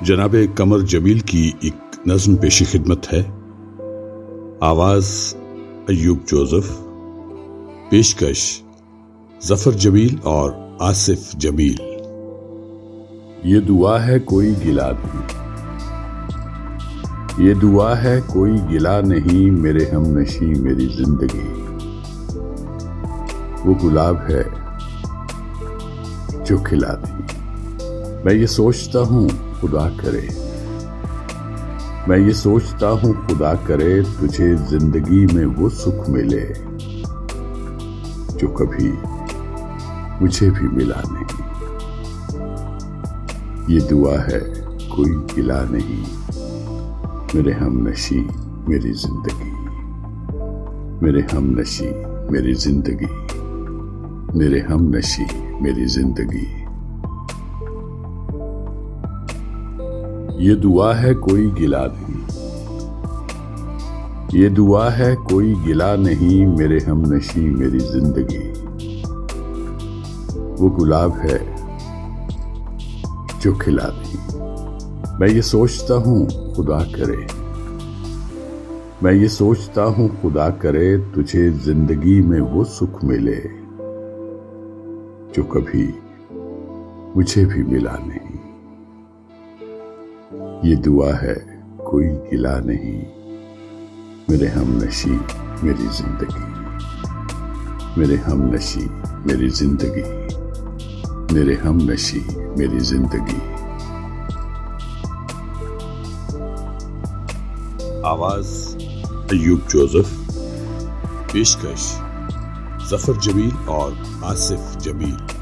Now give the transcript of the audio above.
جناب قمر جمیل کی ایک نظم پیش خدمت ہے۔ آواز ایوب جوزف، پیشکش ظفر جمیل اور آصف جمیل۔ یہ دعا ہے کوئی گلہ نہیں، یہ دعا ہے کوئی گلہ نہیں، میرے ہم نشیں میری زندگی۔ وہ گلاب ہے جو کھلا نہیں، میں یہ سوچتا ہوں خدا کرے، میں یہ سوچتا ہوں خدا کرے تجھے زندگی میں وہ سکھ ملے جو کبھی مجھے بھی ملا نہیں۔ یہ دعا ہے کوئی گلہ نہیں، میرے ہم نشیں میری زندگی، میرے ہم نشیں میری زندگی، میرے ہم نشیں میری زندگی۔ یہ دعا ہے کوئی گلہ نہیں، یہ دعا ہے کوئی گلہ نہیں، میرے ہم نشیں میری زندگی۔ وہ گلاب ہے جو کھلا نہیں، میں یہ سوچتا ہوں خدا کرے، میں یہ سوچتا ہوں خدا کرے تجھے زندگی میں وہ سکھ ملے جو کبھی مجھے بھی ملا نہیں۔ یہ دعا ہے کوئی گلہ نہیں، میرے ہم نشیں میری زندگی، میرے ہم نشیں میری زندگی، میرے ہم نشیں میری زندگی۔ آواز ایوب جوزف، پیشکش ظفر جمیل اور آصف جمیل۔